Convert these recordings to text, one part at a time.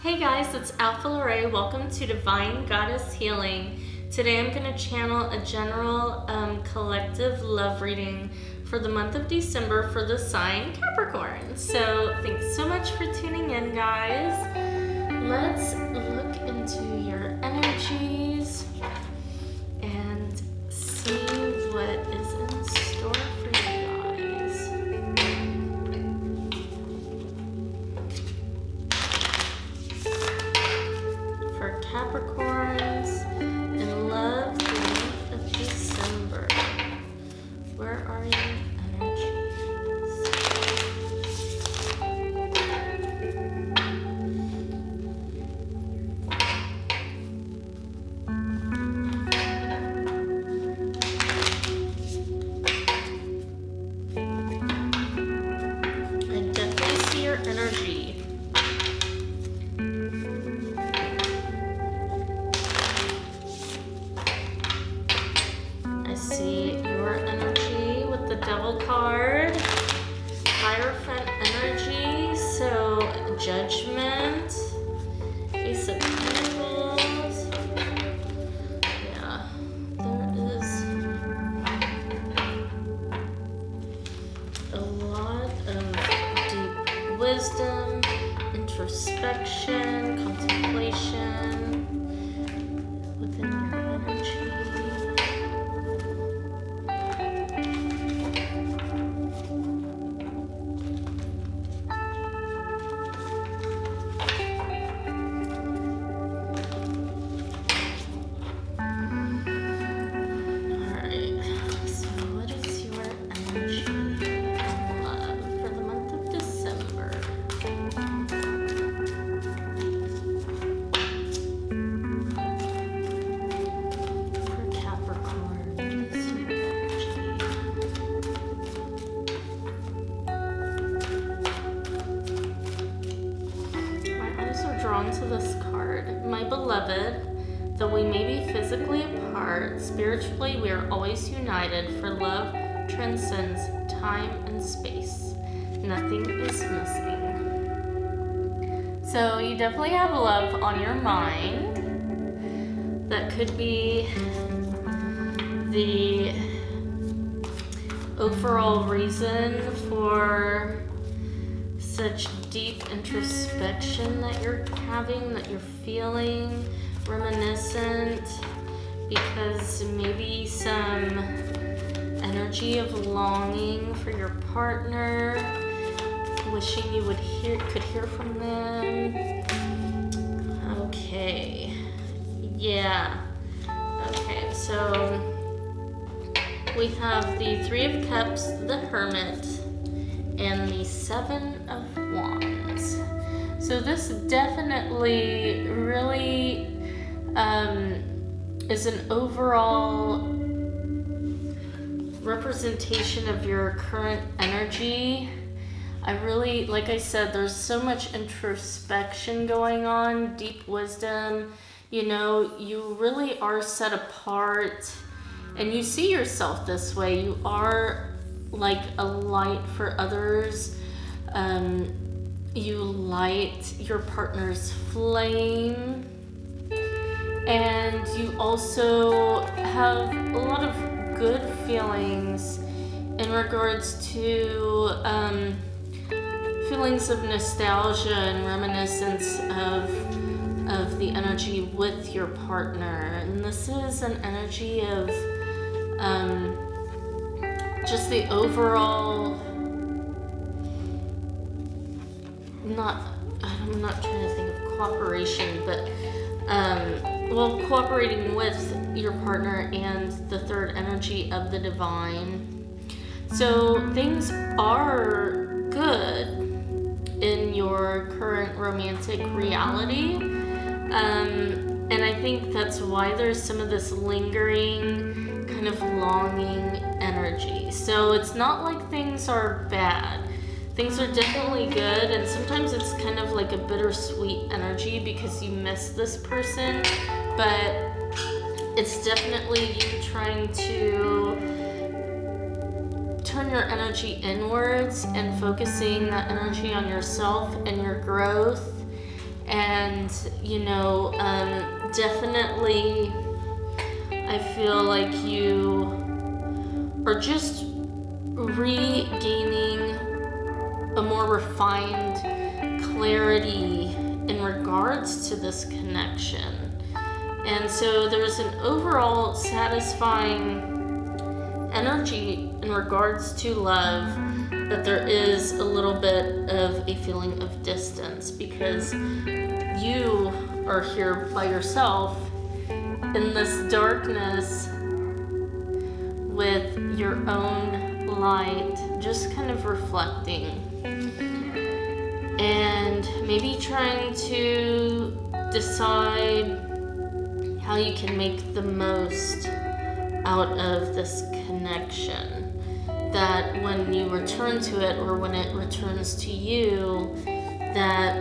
Hey guys, it's Alpha Lorraine. Welcome to Divine Goddess Healing. Today I'm going to channel a general collective love reading for the month of December for the sign Capricorn. So thanks so much for tuning in, guys. Let's look into your energies and see what is in store for you guys. For Capricorns in love the month of December, where are your energies? I definitely see your energy. I see your energy with the Devil card, Hierophant energy, so Judgment, Ace of Pentacles. Yeah, there is a lot of deep wisdom, introspection, contemplation within your energy. Drawn to this card. My beloved, though we may be physically apart, spiritually we are always united, for love transcends time and space. Nothing is missing. So you definitely have love on your mind. That could be the overall reason for such deep introspection that you're having, that you're feeling, reminiscent, because maybe some energy of longing for your partner, wishing you could hear from them. Okay, yeah. Okay, so we have the Three of Cups, the Hermit, and the Seven of Wands. So this definitely really is an overall representation of your current energy. I really, like I said, there's so much introspection going on, deep wisdom. You know, you really are set apart, and you see yourself this way. You are like a light for others. You light your partner's flame, and you also have a lot of good feelings in regards to feelings of nostalgia and reminiscence of the energy with your partner. And this is an energy of just the overall, I'm not trying to think of cooperation, but cooperating with your partner and the third energy of the divine. So things are good in your current romantic reality, and I think that's why there's some of this lingering kind of longing energy. So it's not like things are bad. Things are definitely good, and sometimes it's kind of like a bittersweet energy because you miss this person, but it's definitely you trying to turn your energy inwards and focusing that energy on yourself and your growth And, definitely I feel like you are just regaining a more refined clarity in regards to this connection. And so there's an overall satisfying energy in regards to love, but there is a little bit of a feeling of distance because you are here by yourself in this darkness with your own light, just kind of reflecting and maybe trying to decide how you can make the most out of this connection, that when you return to it or when it returns to you, that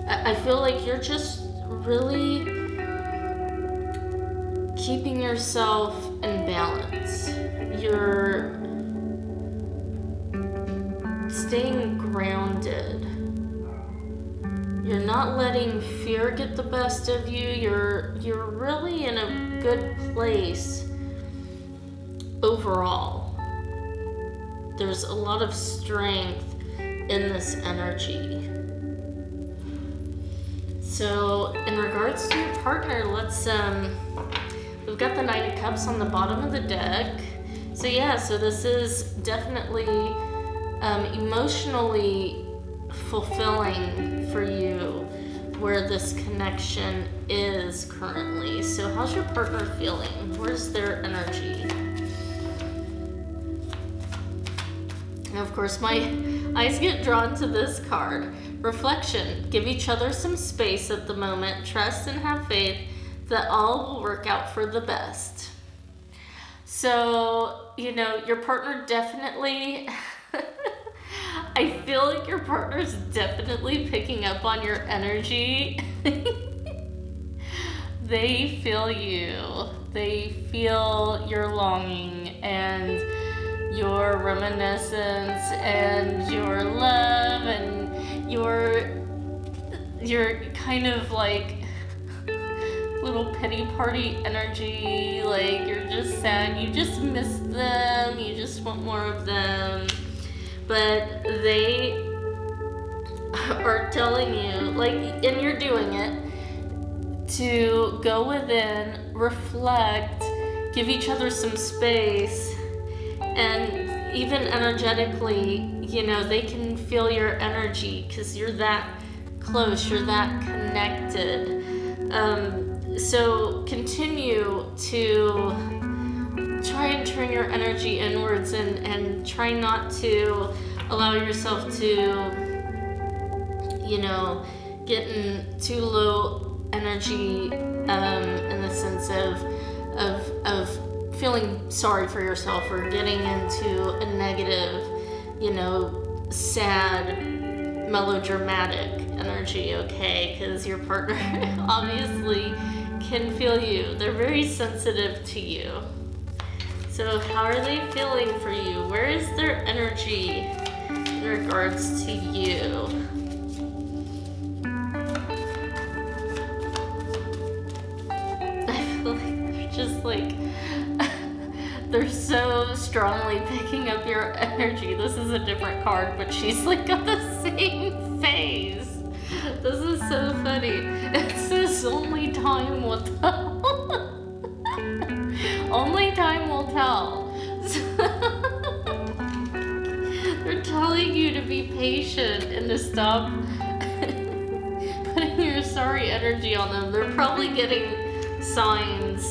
I feel like you're just really keeping yourself in balance. You're staying grounded. You're not letting fear get the best of you. You're really in a good place overall. There's a lot of strength in this energy. So in regards to your partner, let's we've got the Knight of Cups on the bottom of the deck. So this is definitely emotionally fulfilling for you where this connection is currently. So how's your partner feeling? Where's their energy? And of course my eyes get drawn to this card. Reflection. Give each other some space at the moment. Trust and have faith that all will work out for the best. So, your partner definitely I feel like your partner's definitely picking up on your energy. They feel you. They feel your longing and your reminiscence and your love and your kind of like little pity party energy. Like you're just sad, you just miss them, you just want more of them. But they are telling you, and you're doing it, to go within, reflect, give each other some space, and even energetically, they can feel your energy because you're that close, you're that connected. So continue to try and turn your energy inwards and try not to allow yourself to, get in too low energy in the sense of feeling sorry for yourself or getting into a negative, sad, melodramatic energy, okay? Because your partner obviously can feel you. They're very sensitive to you. So how are they feeling for you? Where is their energy in regards to you? I feel like they're just they're so strongly picking up your energy. This is a different card, but she's got the same face. This is so funny. It says only time will tell. Only time will tell. They're telling you to be patient and to stop putting your sorry energy on them. They're probably getting signs.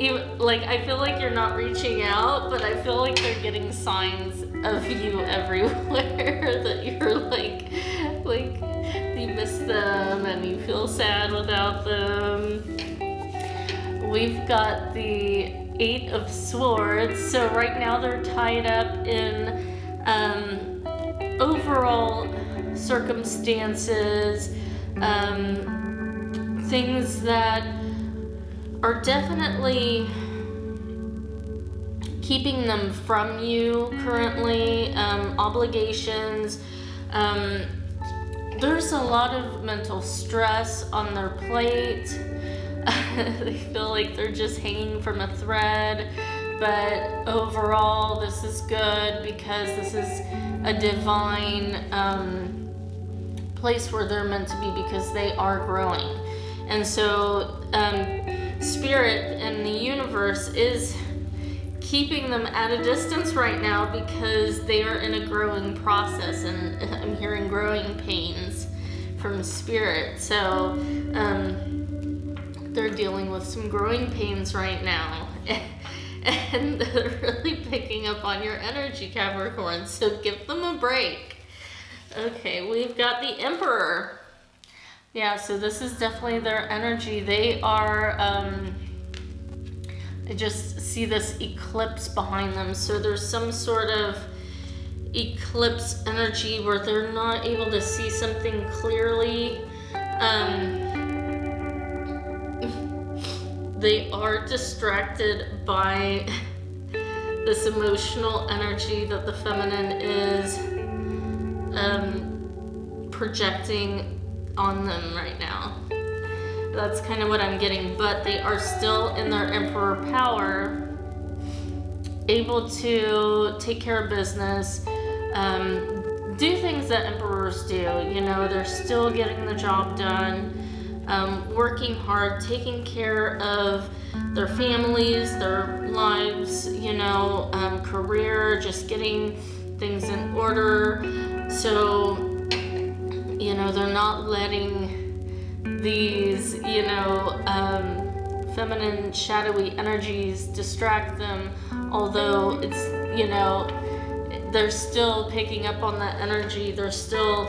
I feel like you're not reaching out, but I feel like they're getting signs of you everywhere that you're you miss them and you feel sad without them. We've got the 8 of Swords. So right now they're tied up in overall circumstances, things that are definitely keeping them from you currently, obligations, there's a lot of mental stress on their plate. They feel like they're just hanging from a thread, but overall this is good because this is a divine place where they're meant to be, because they are growing. And so Spirit and the universe is keeping them at a distance right now because they are in a growing process, and I'm hearing growing pains from Spirit. So they're dealing with some growing pains right now, and they're really picking up on your energy, Capricorn, so give them a break. Okay, we've got the Emperor. Yeah, so this is definitely their energy. They are, I just see this eclipse behind them. So there's some sort of eclipse energy where they're not able to see something clearly. They are distracted by this emotional energy that the feminine is projecting on them right now. That's kind of what I'm getting, but they are still in their Emperor power, able to take care of business, do things that emperors do. You know, they're still getting the job done, working hard, taking care of their families, their lives, you know, career, just getting things in order. So, you know, they're not letting these, you know, feminine, shadowy energies distract them, although it's, you know, they're still picking up on that energy. They're still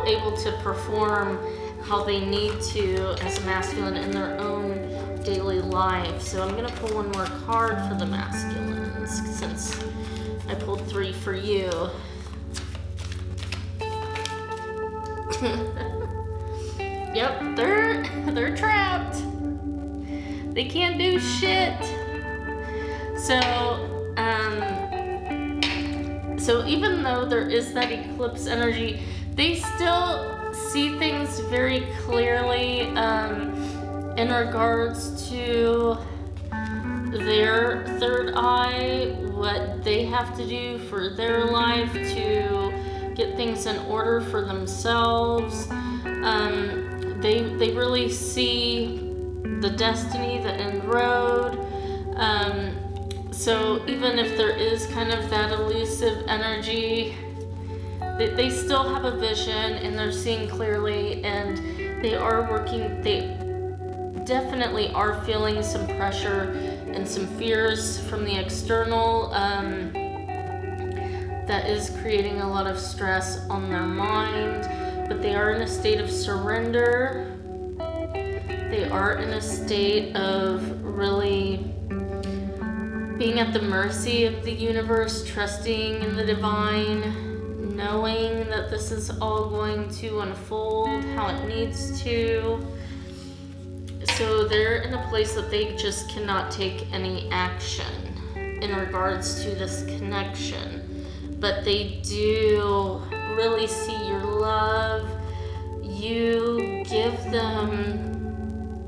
able to perform how they need to as a masculine in their own daily life. So I'm gonna pull one more card for the masculines since I pulled 3 for you. Yep, they're trapped. They can't do shit. So even though there is that eclipse energy, they still see things very clearly in regards to their third eye, what they have to do for their life to get things in order for themselves. They really see the destiny, the end road. So even if there is kind of that elusive energy, they still have a vision and they're seeing clearly, and they are working. They definitely are feeling some pressure and some fears from the external that is creating a lot of stress on their mind, but they are in a state of surrender. They are in a state of really being at the mercy of the universe, trusting in the divine, knowing that this is all going to unfold how it needs to. So they're in a place that they just cannot take any action in regards to this connection. But they do really see your love. You give them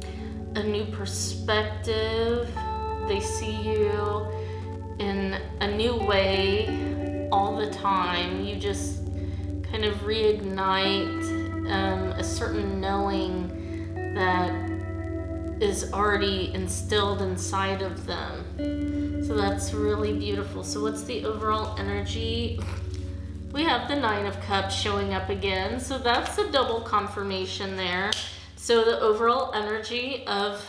a new perspective. They see you in a new way all the time. You just kind of reignite a certain knowing that is already instilled inside of them. So that's really beautiful. So what's the overall energy? We have the 9 of Cups showing up again. So that's a double confirmation there. So the overall energy of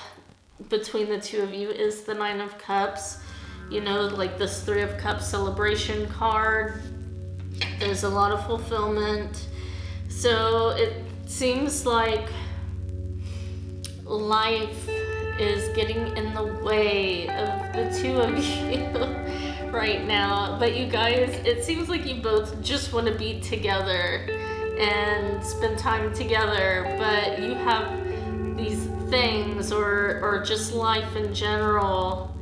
between the two of you is the 9 of Cups. You know, like this 3 of Cups celebration card. There's a lot of fulfillment. So it seems like life is getting in the way of the two of you right now. But you guys, it seems like you both just want to be together and spend time together, but you have these things or just life in general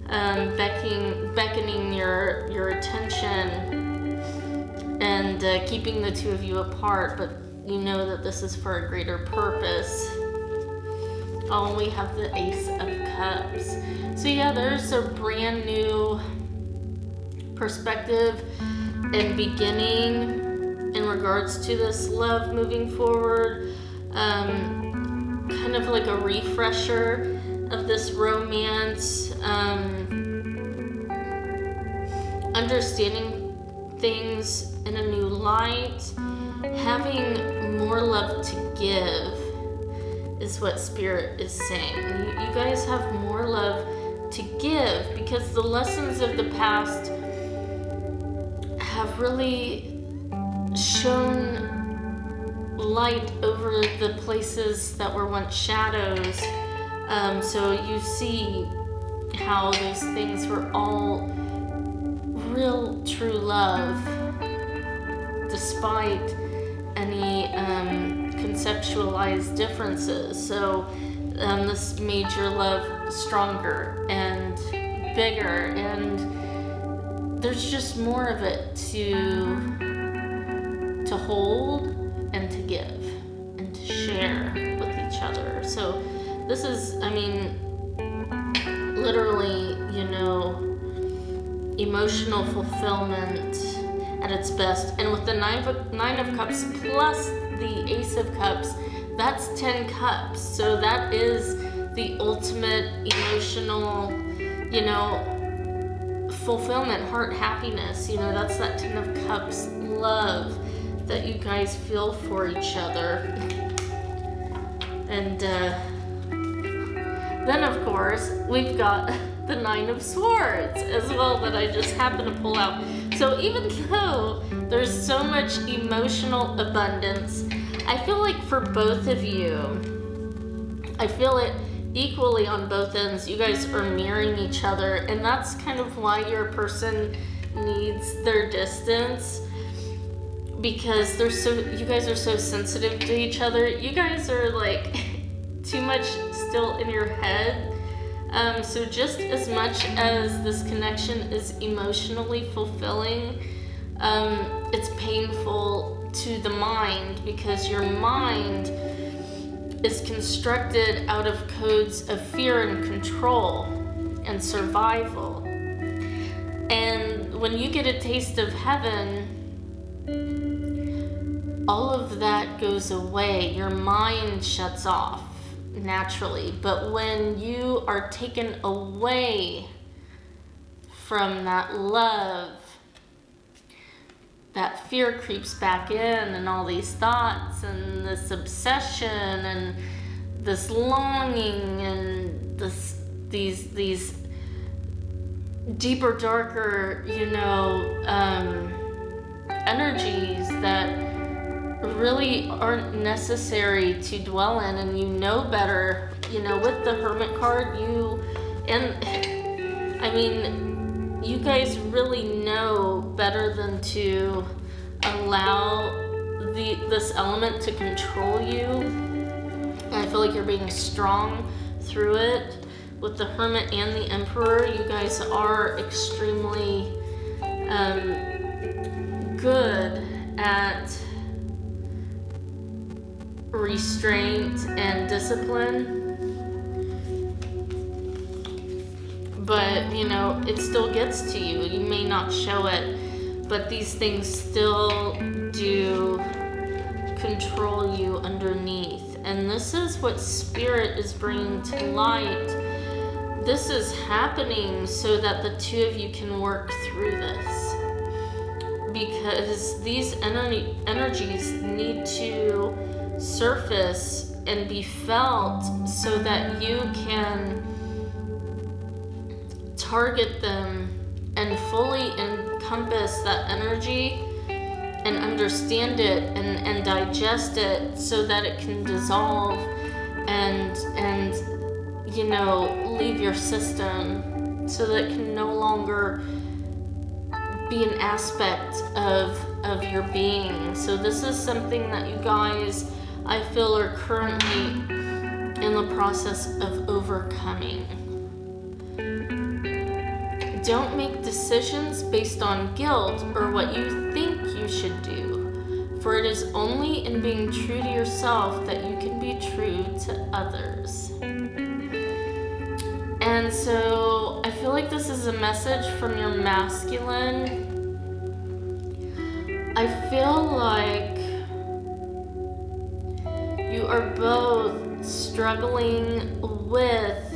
beckoning your attention and keeping the two of you apart. But you know that this is for a greater purpose. Oh, we have the Ace of Cups. So yeah, there's a brand new perspective and beginning in regards to this love moving forward. Kind of like a refresher of this romance. Understanding things in a new light. Having more love to give is what Spirit is saying. You guys have more love to give because the lessons of the past have really shown light over the places that were once shadows. So you see how those things were all real, true love, despite any conceptualized differences. So this made your love stronger and bigger, and there's just more of it to hold and to give and to share with each other. So this is, I mean, literally, you know, emotional fulfillment at its best. And with the Nine of Cups plus the Ace of Cups, that's 10 cups. So that is the ultimate emotional, you know, fulfillment, heart happiness. You know, that's that 10 of Cups love that you guys feel for each other. And then of course we've got the Nine of Swords as well that I just happened to pull out. So even though there's so much emotional abundance, I feel like for both of you, I feel it equally on both ends. You guys are mirroring each other, and that's kind of why your person needs their distance, because you guys are so sensitive to each other. You guys are like too much still in your head. So just as much as this connection is emotionally fulfilling, it's painful to the mind, because your mind is constructed out of codes of fear and control and survival. And when you get a taste of heaven, all of that goes away. Your mind shuts off naturally. But when you are taken away from that love, that fear creeps back in, and all these thoughts and this obsession and this longing and these deeper, darker, you know, energies that really aren't necessary to dwell in. And you know better, you know, with the Hermit card, you guys really know better than to allow this element to control you. And I feel like you're being strong through it. With the Hermit and the Emperor, you guys are extremely good at restraint and discipline. But, you know, it still gets to you. You may not show it, but these things still do control you underneath. And this is what Spirit is bringing to light. This is happening so that the two of you can work through this. Because these energies need to surface and be felt so that you can target them and fully encompass that energy and understand it and digest it, so that it can dissolve and you know, leave your system, so that it can no longer be an aspect of your being. So this is something that you guys, I feel, are currently in the process of overcoming. Don't make decisions based on guilt or what you think you should do. For it is only in being true to yourself that you can be true to others. And so I feel like this is a message from your masculine. I feel like you are both struggling with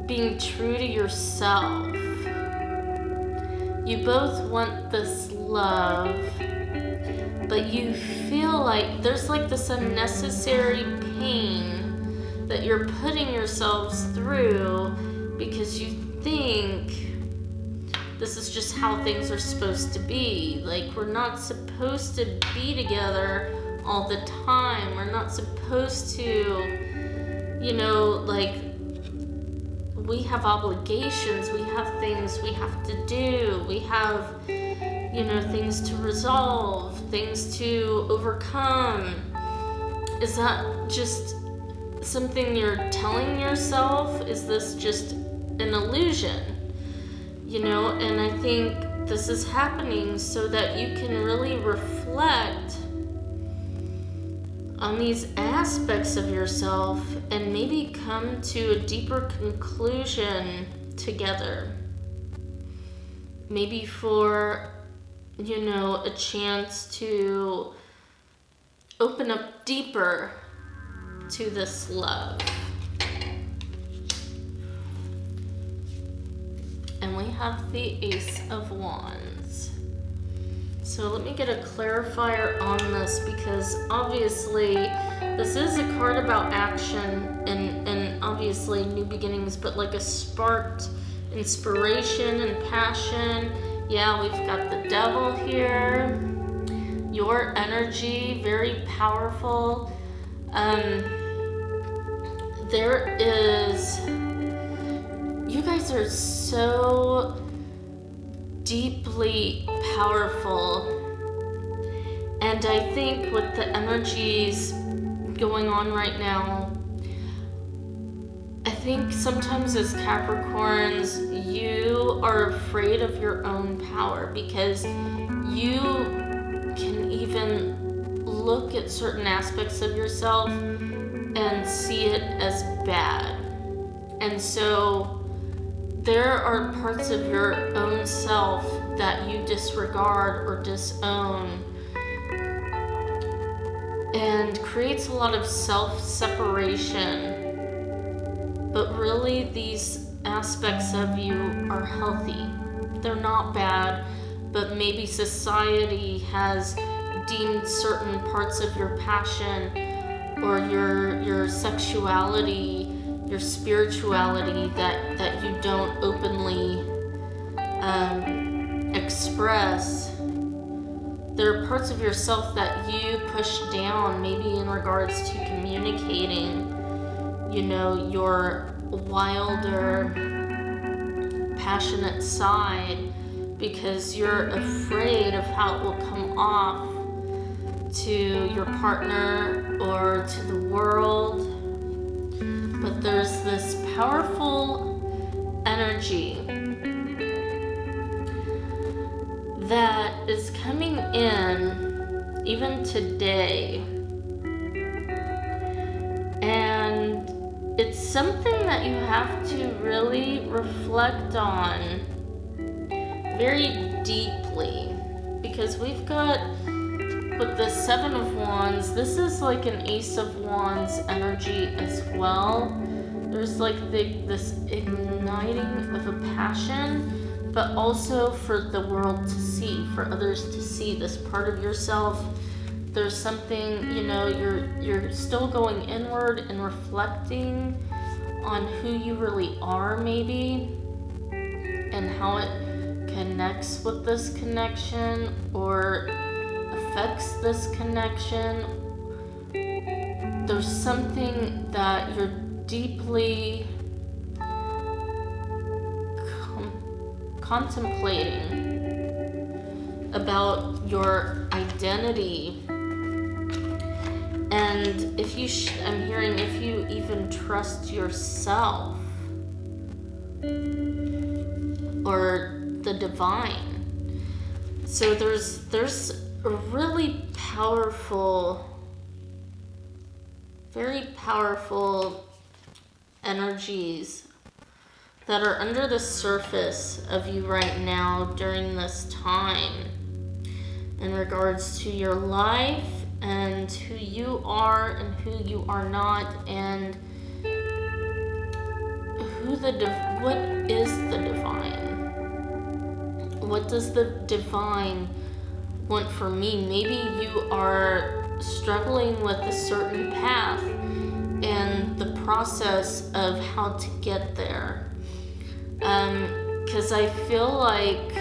being true to yourself. You both want this love, but you feel like there's like this unnecessary pain that you're putting yourselves through because you think this is just how things are supposed to be. Like, we're not supposed to be together all the time. We're not supposed to, like, we have obligations, we have things we have to do, we have, things to resolve, things to overcome. Is that just something you're telling yourself? Is this just an illusion? And I think this is happening so that you can really reflect on these aspects of yourself and maybe come to a deeper conclusion together. Maybe for, a chance to open up deeper to this love. And we have the Ace of Wands. So let me get a clarifier on this, because obviously this is a card about action and obviously new beginnings, but like a sparked inspiration and passion. Yeah, we've got the Devil here. Your energy, very powerful. There is, you guys are so deeply powerful, and I think with the energies going on right now, I think sometimes as Capricorns, you are afraid of your own power because you can even look at certain aspects of yourself and see it as bad. And so there are parts of your own self that you disregard or disown, and creates a lot of self-separation. But really, these aspects of you are healthy. They're not bad, but maybe society has deemed certain parts of your passion or your sexuality, your spirituality that you don't openly express. There are parts of yourself that you push down, maybe in regards to communicating, your wilder, passionate side, because you're afraid of how it will come off to your partner or to the world. But there's this powerful energy that is coming in even today. And it's something that you have to really reflect on very deeply, because we've got, with the Seven of Wands, this is like an Ace of Wands energy as well. There's like this igniting of a passion, but also for the world to see, for others to see this part of yourself. There's something, you're still going inward and reflecting on who you really are, maybe, and how it connects with this connection or affects this connection. There's something that you're deeply contemplating about your identity. And if you, I'm hearing, if you even trust yourself or the divine. So there's a really powerful, very powerful energies that are under the surface of you right now during this time in regards to your life and who you are and who you are not, and what is the divine? What does the divine want for me? Maybe you are struggling with a certain path and the process of how to get there. Because I feel like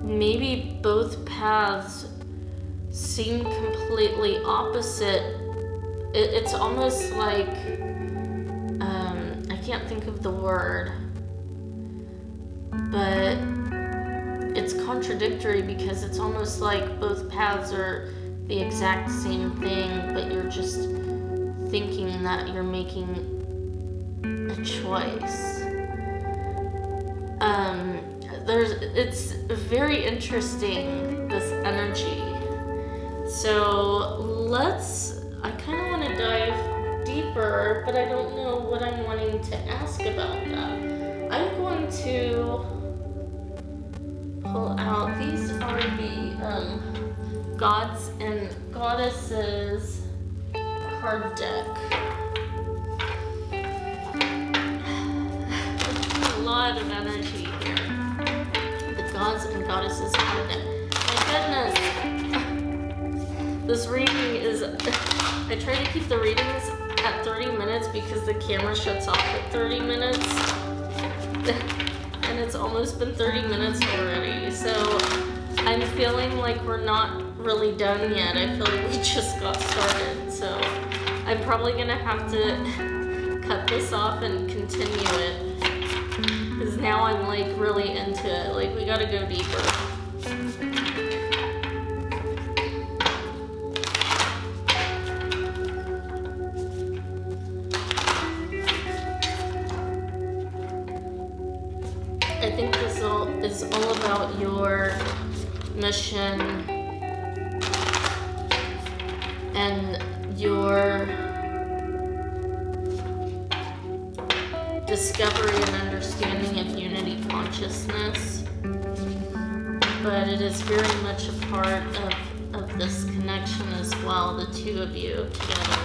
maybe both paths seem completely opposite. It's almost like, I can't think of the word, but it's contradictory because it's almost like both paths are the exact same thing, but you're just thinking that you're making a choice. It's very interesting, this energy. So I kind of want to dive deeper, but I don't know what I'm wanting to ask about that. I'm going to pull out, these are the Gods and Goddesses card deck. A lot of energy here. The Gods and Goddesses card deck. My goodness. This reading is, I try to keep the readings at 30 minutes because the camera shuts off at 30 minutes. And it's almost been 30 minutes already. So I'm feeling like we're not really done yet. I feel like we just got started. So I'm probably gonna have to cut this off and continue it. Because now I'm like really into it. Like, we gotta go deeper. I think this is all about your mission and your discovery and understanding of unity consciousness. But it is very much a part of this connection as well, the two of you together.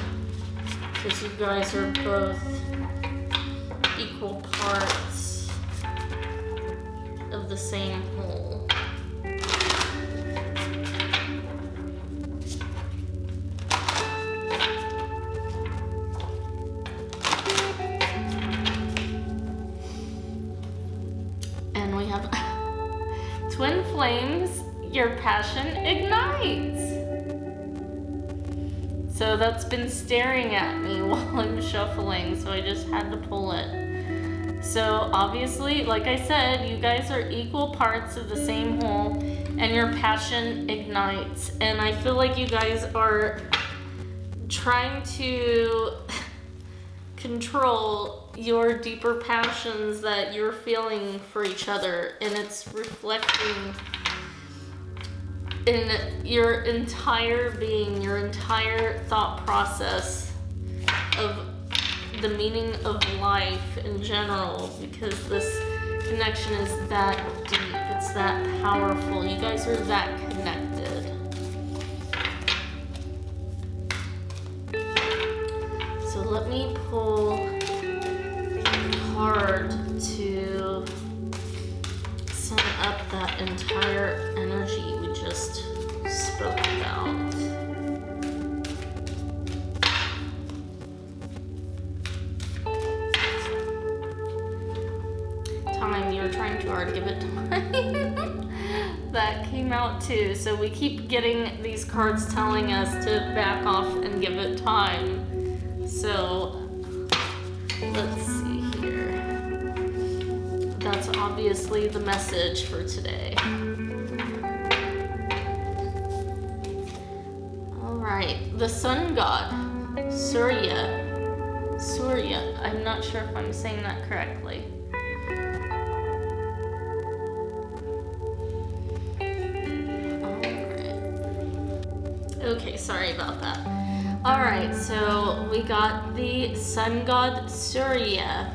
Because you guys are both equal parts of the same whole. And we have twin flames, your passion ignites. So that's been staring at me while I'm shuffling, so I just had to pull it. So obviously, like I said, you guys are equal parts of the same whole, and your passion ignites. And I feel like you guys are trying to control your deeper passions that you're feeling for each other, and it's reflecting in your entire being, your entire thought process of the meaning of life in general, because this connection is that deep, it's that powerful. You guys are that connected. So let me pull a card to sum up that entire energy we just spoke about. Time, you're trying too hard, give it time. That came out too. So we keep getting these cards telling us to back off and give it time. So let's see here. That's obviously the message for today. Alright, the sun god, Surya. I'm not sure if I'm saying that correctly. Okay, sorry about that. Alright, so we got the sun god Surya.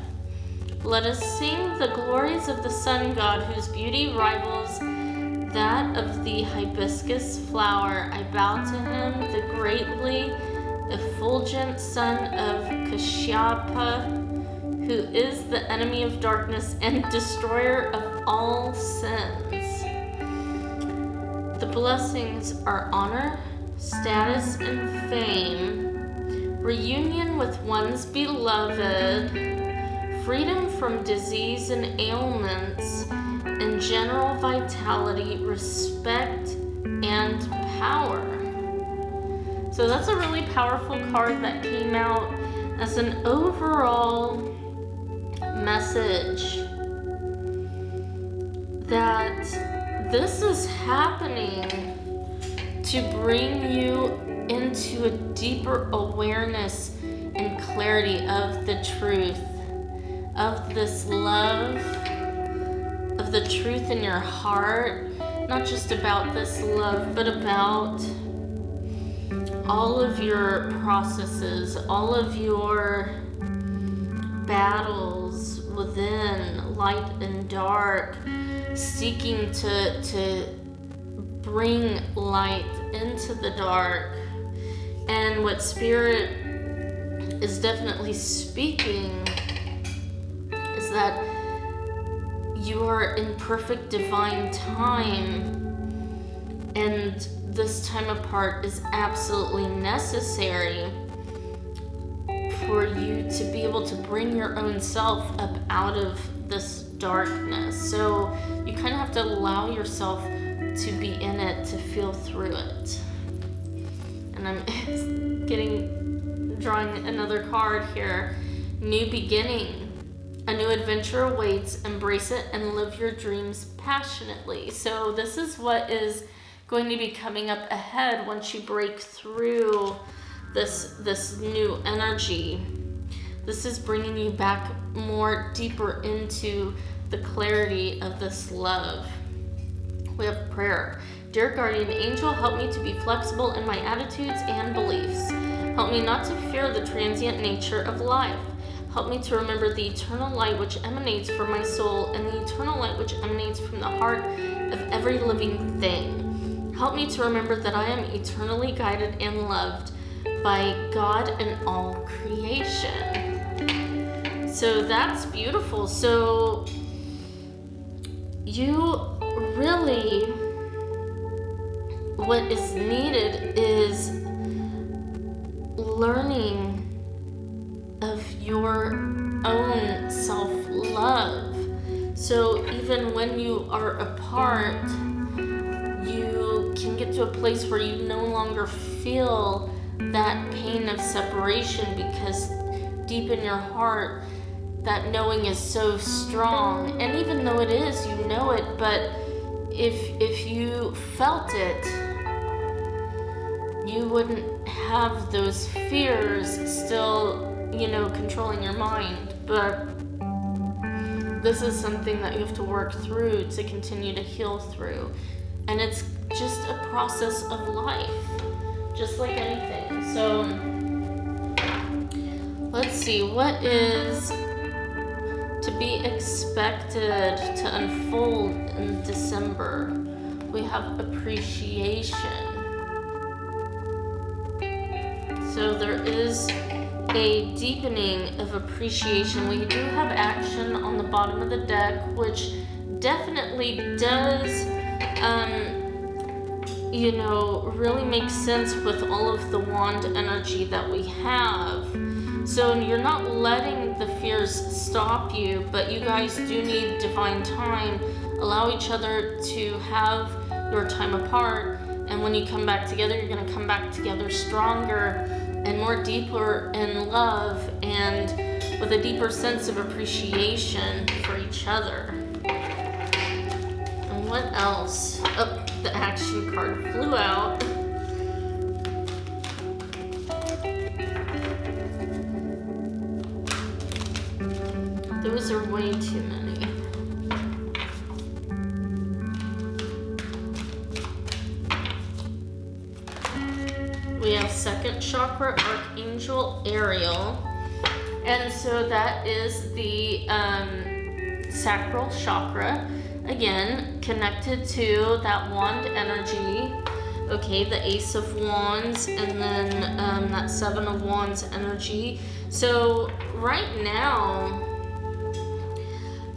Let us sing the glories of the sun god, whose beauty rivals that of the hibiscus flower. I bow to him, the greatly effulgent son of Kashyapa, who is the enemy of darkness and destroyer of all sins. The blessings are honor, status, and fame, reunion with one's beloved, freedom from disease and ailments, and general vitality, respect, and power. So that's a really powerful card that came out as an overall message that this is happening to bring you into a deeper awareness and clarity of the truth, of this love, of the truth in your heart, not just about this love, but about all of your processes, all of your battles within, light and dark, seeking to bring light into the dark. And what Spirit is definitely speaking is that you are in perfect divine time, and this time apart is absolutely necessary for you to be able to bring your own self up out of this darkness. So you kind of have to allow yourself to be in it, to feel through it. And I'm drawing another card here. New beginning. A new adventure awaits. Embrace it and live your dreams passionately. So this is what is going to be coming up ahead once you break through this new energy. This is bringing you back more deeper into the clarity of this love. We have prayer. Dear guardian angel, help me to be flexible in my attitudes and beliefs. Help me not to fear the transient nature of life. Help me to remember the eternal light which emanates from my soul and the eternal light which emanates from the heart of every living thing. Help me to remember that I am eternally guided and loved by God and all creation. So that's beautiful. So you really, what is needed is learning of your own self-love. So even when you are apart, you can get to a place where you no longer feel that pain of separation, because deep in your heart, that knowing is so strong. And even though it is, you know it, but if you felt it, you wouldn't have those fears still, controlling your mind. But this is something that you have to work through to continue to heal through. And it's just a process of life, just like anything. So let's see, what is to be expected to unfold in December? We have appreciation. So there is a deepening of appreciation. We do have action on the bottom of the deck, which definitely does, really makes sense with all of the wand energy that we have. So you're not letting the fears stop you, but you guys do need divine time. Allow each other to have your time apart, and when you come back together, you're going to come back together stronger and more deeper in love and with a deeper sense of appreciation for each other. And what else? Oh, the action card flew out. Those are way too many. we have second chakra, Archangel Ariel. And so that is the sacral chakra. Again, connected to that wand energy. Okay, the Ace of Wands, and then that Seven of Wands energy. So right now,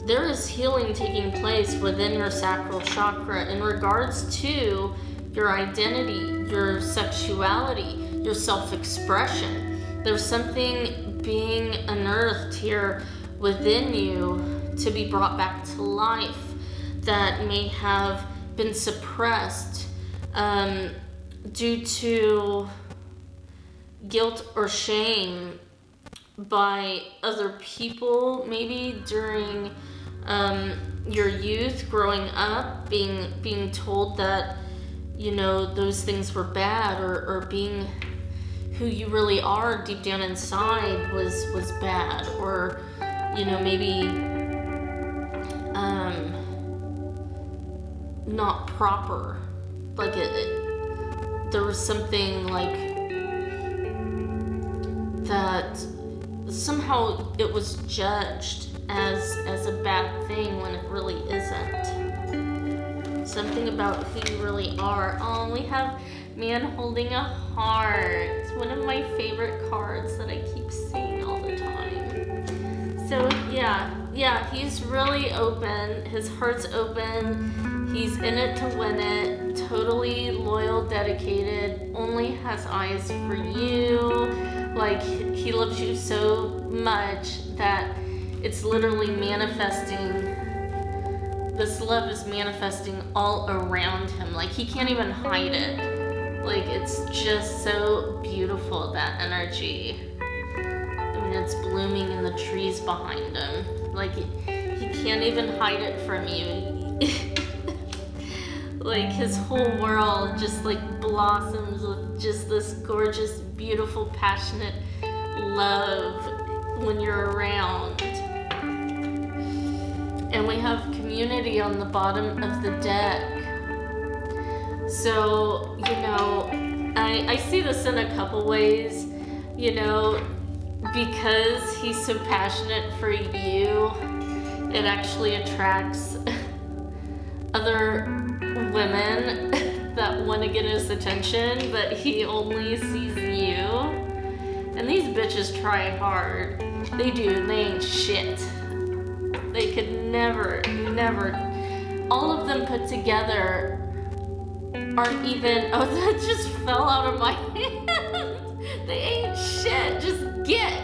there is healing taking place within your sacral chakra in regards to your identity, your sexuality, your self-expression. There's something being unearthed here within you to be brought back to life that may have been suppressed due to guilt or shame by other people, maybe during your youth, growing up, being told that, you know, those things were bad, or being who you really are deep down inside was bad, or, you know, maybe not proper. Like there was something like that somehow it was judged as a bad thing when it really isn't. Something about who you really are. Oh, we have man holding a heart. It's one of my favorite cards that I keep seeing all the time. So yeah, he's really open. His heart's open. He's in it to win it. Totally loyal, dedicated. Only has eyes for you. Like, he loves you so much that it's literally manifesting. This love is manifesting all around him. Like, he can't even hide it. Like, it's just so beautiful, that energy. I mean, it's blooming in the trees behind him. Like, he can't even hide it from you. Like, his whole world just like blossoms with just this gorgeous, beautiful, passionate love when you're around. And we have community on the bottom of the deck. So, you know, I see this in a couple ways, you know, because he's so passionate for you, it actually attracts other women that want to get his attention, but he only sees you. And these bitches try hard. They do. They ain't shit. They could never, all of them put together aren't even, oh, that just fell out of my hand. They ain't shit. Just get.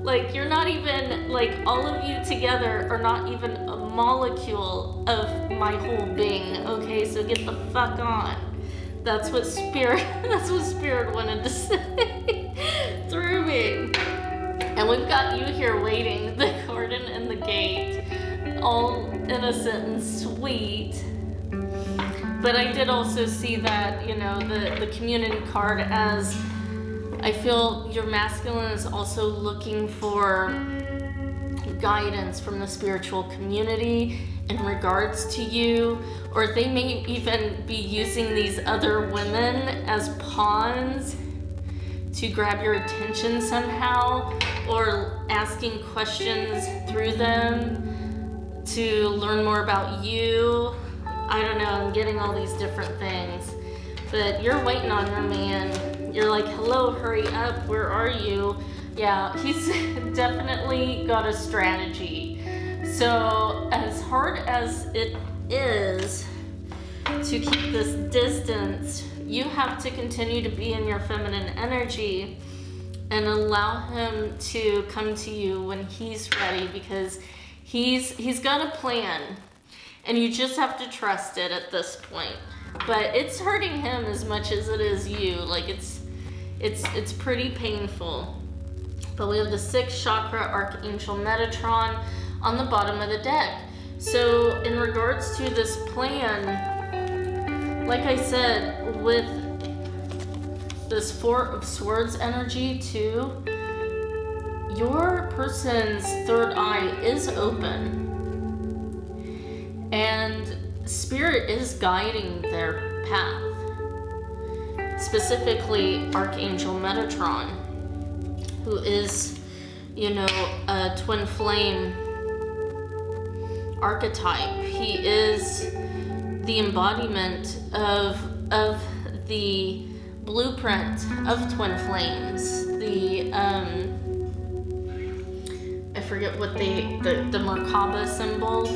Like, you're not even, like, all of you together are not even a molecule of my whole being, okay? So get the fuck on. That's what Spirit wanted to say through me. And we've got you here waiting, the garden and the gate, all innocent and sweet. But I did also see that, you know, the community card, as I feel your masculine is also looking for guidance from the spiritual community in regards to you, or they may even be using these other women as pawns to grab your attention somehow, or asking questions through them to learn more about you. I don't know, I'm getting all these different things. But you're waiting on your man. You're like, hello, hurry up, where are you? Yeah, he's definitely got a strategy. So as hard as it is to keep this distance, you have to continue to be in your feminine energy and allow him to come to you when he's ready, because he's got a plan, and you just have to trust it at this point. But it's hurting him as much as it is you. Like, it's pretty painful. But we have the 6th chakra, Archangel Metatron, on the bottom of the deck. So in regards to this plan, like I said, with this 4 of Swords energy too, your person's third eye is open. And Spirit is guiding their path. specifically Archangel Metatron, who is, a twin flame archetype. He is the embodiment of the blueprint of twin flames. I forget what the Merkaba symbol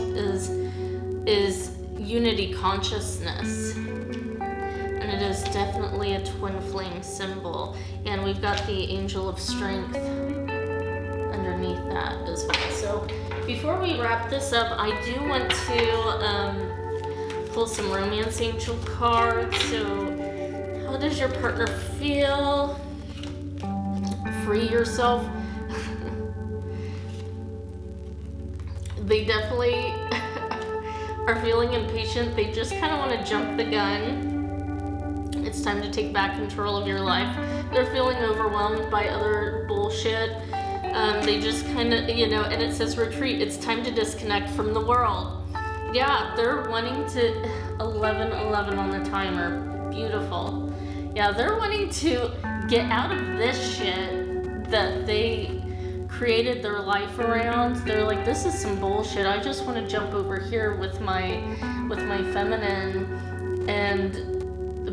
is unity consciousness. And it is definitely a twin flame symbol. And we've got the Angel of Strength underneath that as well. So before we wrap this up, I do want to pull some romance angel cards. So how does your partner feel? Free yourself. They definitely are feeling impatient. They just kind of want to jump the gun. It's time to take back control of your life. They're feeling overwhelmed by other bullshit. They just kind of, and it says retreat. It's time to disconnect from the world. Yeah, they're wanting to, 11:11 on the timer. Beautiful. Yeah, they're wanting to get out of this shit that they created their life around. They're like, this is some bullshit. I just want to jump over here with my feminine and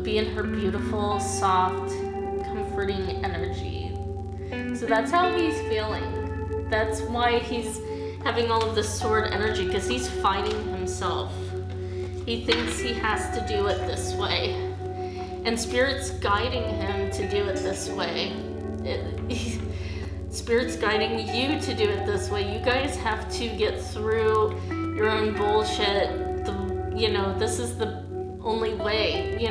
be in her beautiful, soft, comforting energy. So that's how he's feeling. That's why he's having all of this sword energy, because he's fighting himself. He thinks he has to do it this way. And Spirit's guiding him to do it this way. Spirit's guiding you to do it this way. You guys have to get through your own bullshit. This is the only way, You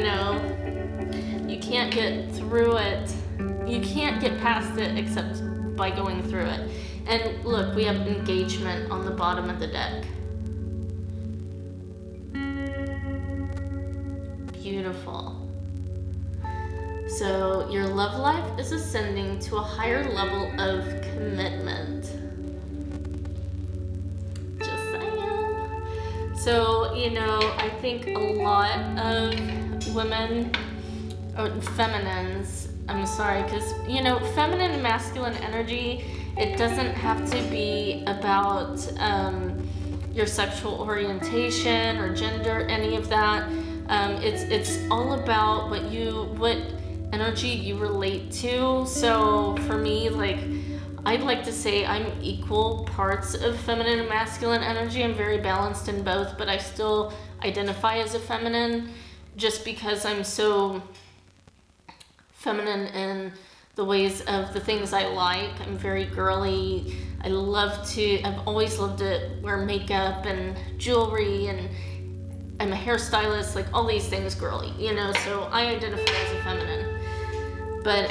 can't get through it. You can't get past it except by going through it. And look, we have engagement on the bottom of the deck. Beautiful. So your love life is ascending to a higher level of commitment. Just saying. So, I think a lot of women, or feminines, I'm sorry, because, feminine and masculine energy, it doesn't have to be about your sexual orientation or gender, any of that. It's all about what energy you relate to. So for me, I'd like to say I'm equal parts of feminine and masculine energy. I'm very balanced in both, but I still identify as a feminine just because I'm so feminine in the ways of the things I like. I'm very girly. I've always loved to wear makeup and jewelry, and I'm a hairstylist, all these things girly, so I identify as a feminine. But,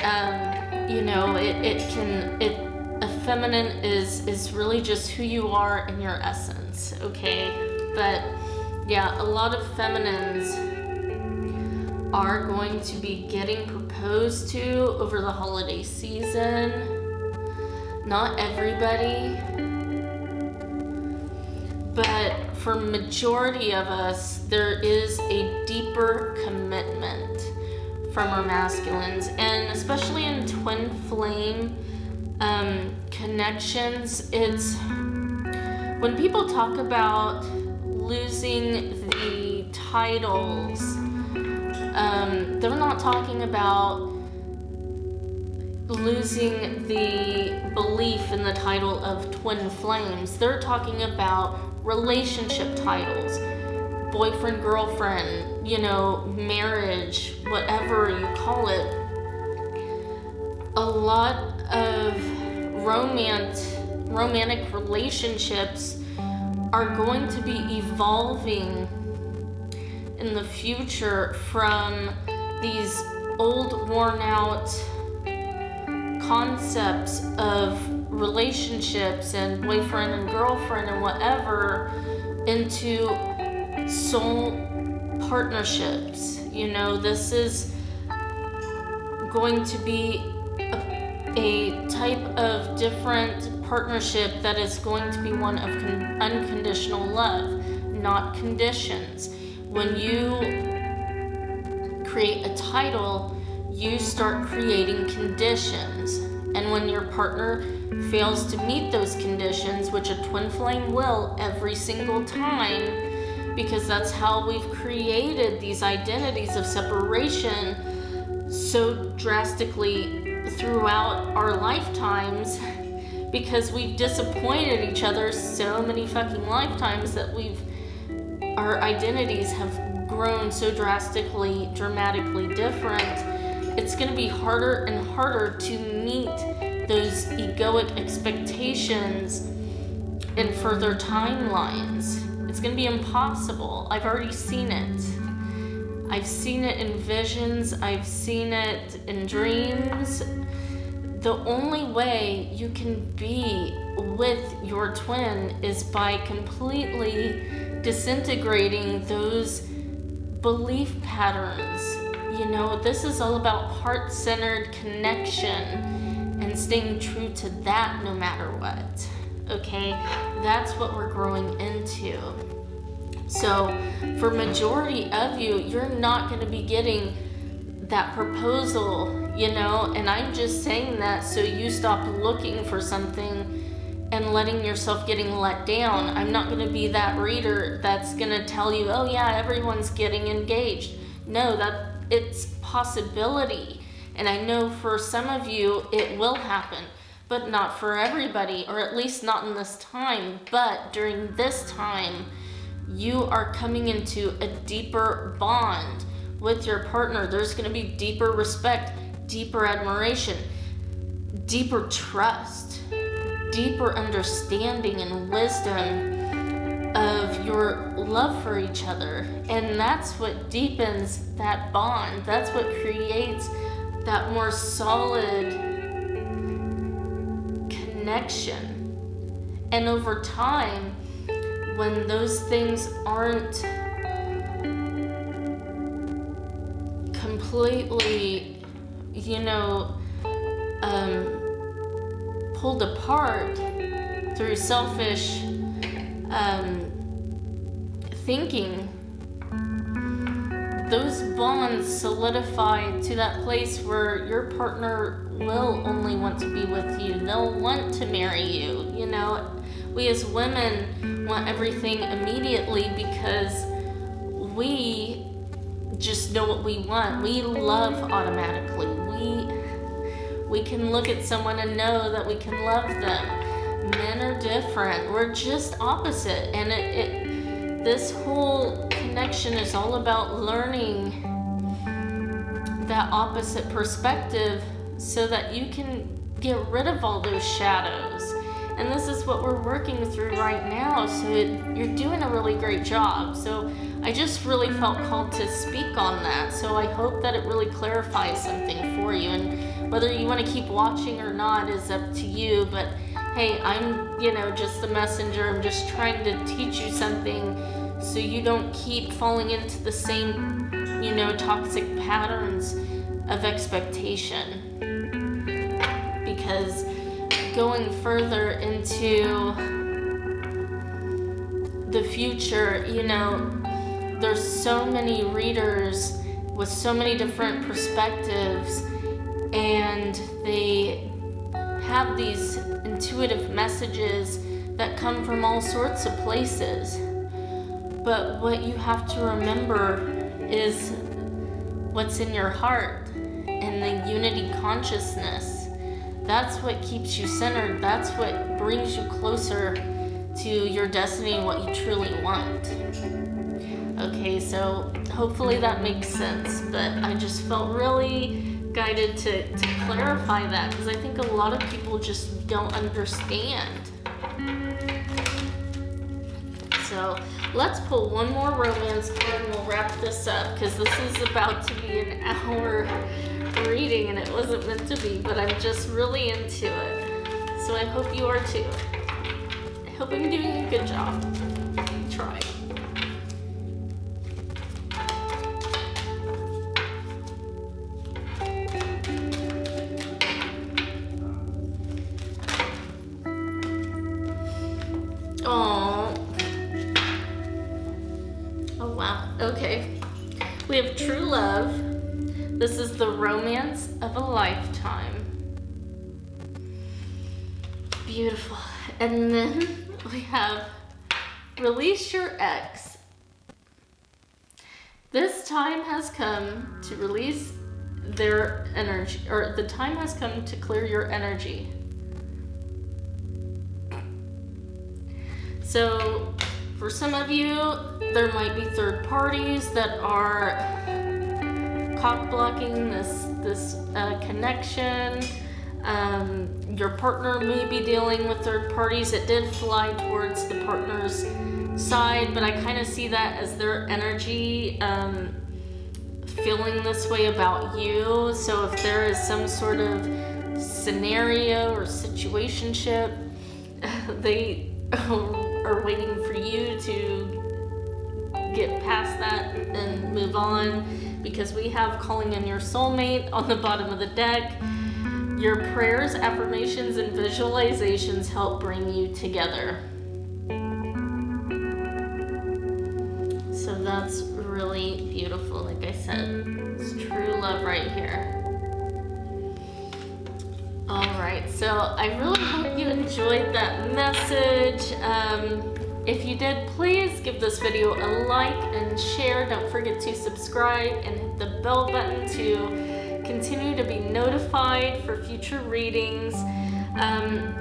a feminine is really just who you are in your essence, okay? But, yeah, a lot of feminines are going to be getting proposed to over the holiday season. Not everybody, but for majority of us, there is a deeper commitment from our masculines, and especially in twin flame connections. It's when people talk about losing the titles, they're not talking about losing the belief in the title of twin flames. They're talking about relationship titles, boyfriend, girlfriend, marriage, whatever you call it. A lot of romantic relationships are going to be evolving in the future from these old, worn out concepts of relationships and boyfriend and girlfriend and whatever into soul partnerships. This is going to be a type of different partnership that is going to be one of unconditional love, not conditions. When you create a title, you start creating conditions. And when your partner fails to meet those conditions, which a twin flame will every single time, because that's how we've created these identities of separation so drastically throughout our lifetimes, because we've disappointed each other so many fucking lifetimes that our identities have grown so drastically, dramatically different. It's going to be harder and harder to meet those egoic expectations in further timelines. It's going to be impossible. I've already seen it. I've seen it in visions. I've seen it in dreams. The only way you can be with your twin is by completely disintegrating those belief patterns. You know, this is all about heart-centered connection and staying true to that no matter what. Okay? That's what we're growing into. So, for majority of you, you're not going to be getting that proposal, you know, and I'm just saying that so you stop looking for something and letting yourself getting let down. I'm not going to be that reader that's going to tell you, oh yeah, everyone's getting engaged. No, it's possibility. And I know for some of you it will happen, but not for everybody, or at least not in this time. But during this time, you are coming into a deeper bond with your partner. There's going to be deeper respect, deeper admiration, deeper trust, deeper understanding and wisdom of your love for each other. And that's what deepens that bond. That's what creates that more solid connection. And over time, when those things aren't completely, you know, pulled apart through selfish thinking, those bonds solidify to that place where your partner will only want to be with you. They'll want to marry you. You know, we as women want everything immediately because we just know what we want. We love automatically. We can look at someone and know that we can love them. Men are different. We're just opposite. And this whole connection is all about learning that opposite perspective so that you can get rid of all those shadows. And this is what we're working through right now. So you're doing a really great job. So I just really felt called to speak on that. So I hope that it really clarifies something for you. And whether you want to keep watching or not is up to you. But hey, I'm, just the messenger. I'm just trying to teach you something so you don't keep falling into the same, toxic patterns of expectation. Because going further into the future, there's so many readers with so many different perspectives, and they have these intuitive messages that come from all sorts of places. But what you have to remember is what's in your heart and the unity consciousness. That's what keeps you centered. That's what brings you closer to your destiny and what you truly want. Okay, so hopefully that makes sense, but I just felt really guided to clarify that because I think a lot of people just don't understand. So let's pull one more romance card and we'll wrap this up because this is about to be an hour reading and it wasn't meant to be, but I'm just really into it. So I hope you are too. I hope I'm doing a good job. Try. Oh wow. Okay. We have true love, This is the romance of a lifetime. Beautiful. And then we have release your ex. This time has come to release their energy, or the time has come to clear your energy. So for some of you, there might be third parties that are cock blocking this connection. Your partner may be dealing with third parties. It did fly towards the partner's side, but I kind of see that as their energy feeling this way about you. So if there is some sort of scenario or situationship, they are waiting for you to get past that and move on, because we have calling in your soulmate on the bottom of the deck. Your prayers, affirmations, and visualizations help bring you together. So that's really beautiful. Like I said, it's true love right here. Alright, so I really hope you enjoyed that message. If you did, please give this video a like and share. Don't forget to subscribe and hit the bell button to continue to be notified for future readings.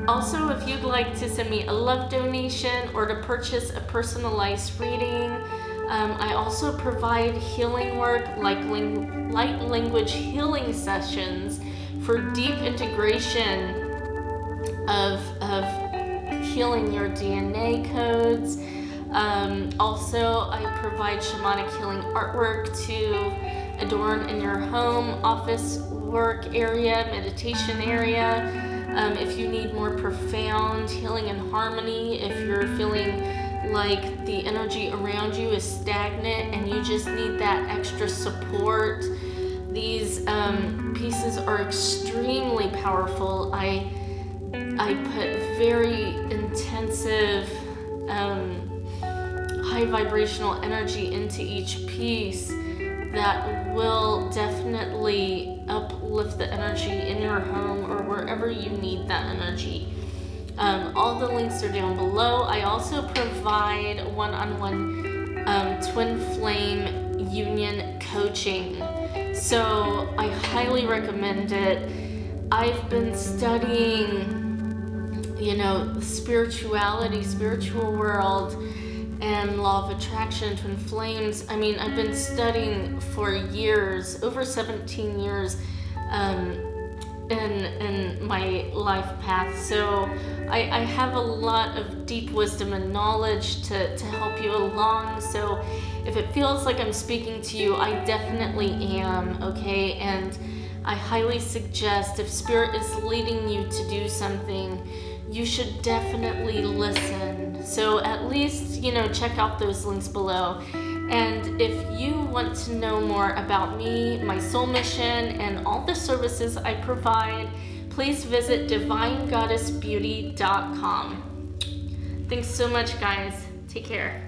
Also, if you'd like to send me a love donation or to purchase a personalized reading, I also provide healing work like light language healing sessions for deep integration of healing your DNA codes. Also, I provide shamanic healing artwork to adorn in your home, office, work area, meditation area. If you need more profound healing and harmony, if you're feeling like the energy around you is stagnant and you just need that extra support, these pieces are extremely powerful. I put very intensive, high vibrational energy into each piece that will definitely uplift the energy in your home or wherever you need that energy. All the links are down below. I also provide one-on-one twin flame union coaching. So I highly recommend it. I've been studying, spirituality, spiritual world, and law of attraction, twin flames. I mean, I've been studying for years, over 17 years, in my life path. So I have a lot of deep wisdom and knowledge to help you along. So if it feels like I'm speaking to you, I definitely am, okay? And I highly suggest, if Spirit is leading you to do something, you should definitely listen. So at least, check out those links below. And if you want to know more about me, my soul mission, and all the services I provide, please visit divinegoddessbeauty.com. Thanks so much, guys. Take care.